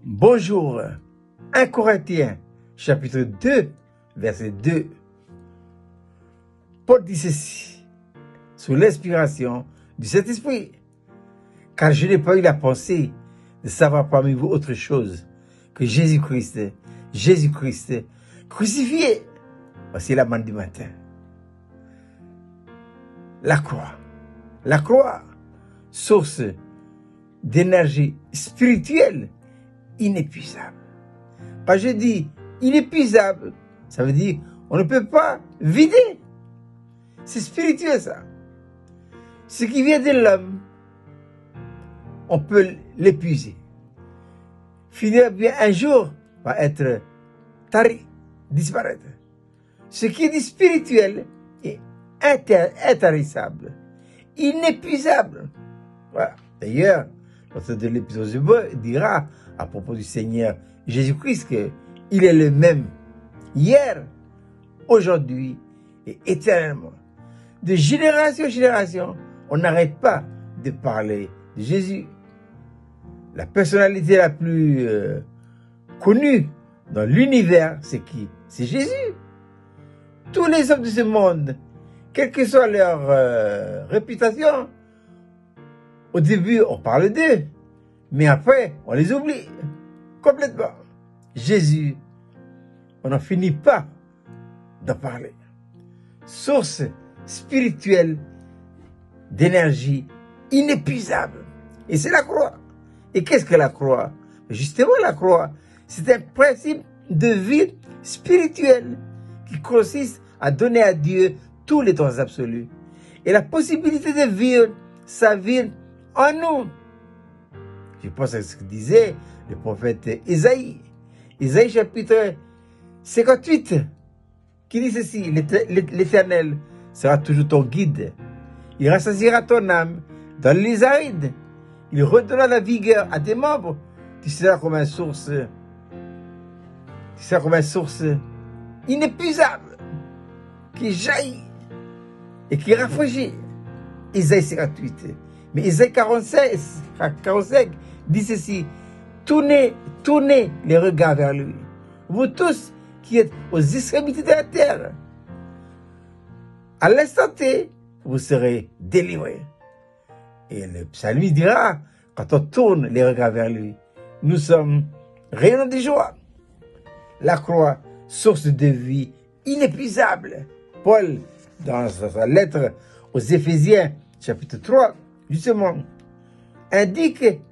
Bonjour. 1 Corinthiens, chapitre 2, verset 2. Paul dit ceci, sous l'inspiration du Saint-Esprit. Car je n'ai pas eu la pensée de savoir parmi vous autre chose que Jésus-Christ crucifié. Voici la manne du matin. La croix, source d'énergie spirituelle inépuisable. Quand je dis inépuisable, ça veut dire on ne peut pas vider. C'est spirituel ça. Ce qui vient de l'homme, on peut l'épuiser. Finir bien un jour va être tari, disparaître. Ce qui est spirituel est intarissable, inépuisable. Voilà. D'ailleurs, l'auteur de l'épisode de dira à propos du Seigneur Jésus-Christ qu'il est le même hier, aujourd'hui et éternellement. De génération en génération, on n'arrête pas de parler de Jésus. La personnalité la plus connue dans l'univers, c'est qui? C'est Jésus. Tous les hommes de ce monde, quelle que soit leur réputation, au début, on parle d'eux, mais après, on les oublie complètement. Jésus, on n'en finit pas d'en parler. Source spirituelle d'énergie inépuisable. Et c'est la croix. Et qu'est-ce que la croix? Justement, la croix, c'est un principe de vie spirituelle qui consiste à donner à Dieu tous les droits absolus et la possibilité de vivre sa vie en nous. Je pense à ce que disait le prophète Isaïe. Isaïe chapitre 58, qui dit ceci: l'Éternel sera toujours ton guide. Il rassasiera ton âme dans les arides. Il redonnera la vigueur à tes membres. Tu seras comme une source inépuisable qui jaillit et qui rafraîchit. Isaïe 58. Mais Isaïe 45 dit ceci: tournez les regards vers lui, vous tous qui êtes aux extrémités de la terre. À l'instant T, vous serez délivrés. Et le psalmiste dira, quand on tourne les regards vers lui, nous sommes rayonnants de joie. La croix, source de vie inépuisable. Paul, dans sa lettre aux Éphésiens, chapitre 3, justement, indique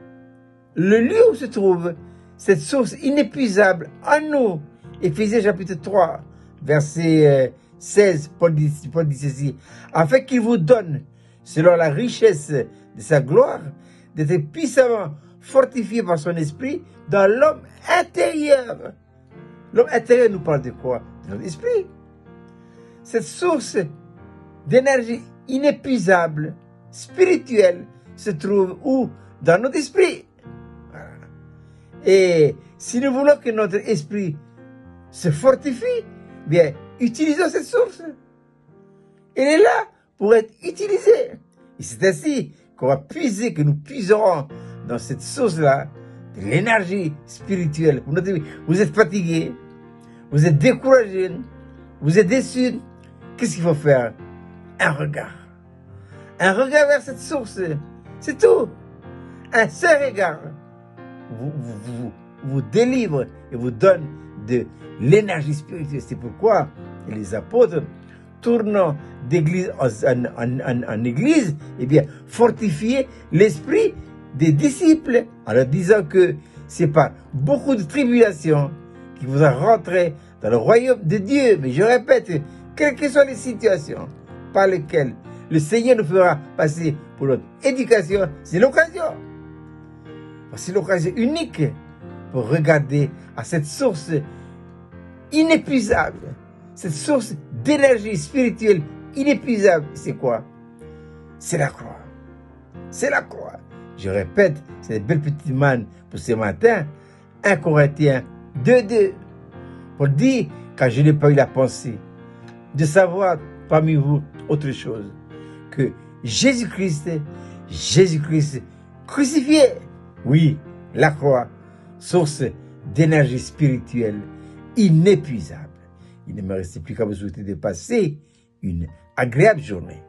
le lieu où se trouve cette source inépuisable en nous. Éphésiens chapitre 3, verset 16, Paul dit ceci: afin qu'il vous donne, selon la richesse de sa gloire, d'être puissamment fortifié par son esprit dans l'homme intérieur. L'homme intérieur nous parle de quoi? De notre esprit. Cette source d'énergie inépuisable, spirituelle, se trouve où? Dans notre esprit. Voilà. Et si nous voulons que notre esprit se fortifie, bien, utilisons cette source. Elle est là pour être utilisée. Et c'est ainsi qu'on va puiser, que nous puiserons dans cette source-là de l'énergie spirituelle. Vous êtes fatigué, vous êtes découragé, vous êtes déçu. Qu'est-ce qu'il faut faire? Un regard vers cette source. C'est tout. Un seul regard vous délivre et vous donne de l'énergie spirituelle. C'est pourquoi les apôtres, tournant d'église en église, eh bien, fortifier l'esprit des disciples en leur disant que c'est pas beaucoup de tribulations qui vous a rentré dans le royaume de Dieu. Mais je répète, quelles que soient les situations par lesquelles le Seigneur nous fera passer pour notre éducation, c'est l'occasion. C'est l'occasion unique pour regarder à cette source inépuisable, cette source d'énergie spirituelle inépuisable. C'est quoi? C'est la croix. C'est la croix. Je répète, c'est une belle petite manne pour ce matin. 1 Corinthiens 2:2. Pour dire, car je n'ai pas eu la pensée de savoir parmi vous autre chose que Jésus-Christ crucifié. Oui, la croix, source d'énergie spirituelle inépuisable. Il ne me reste plus qu'à vous souhaiter de passer une agréable journée.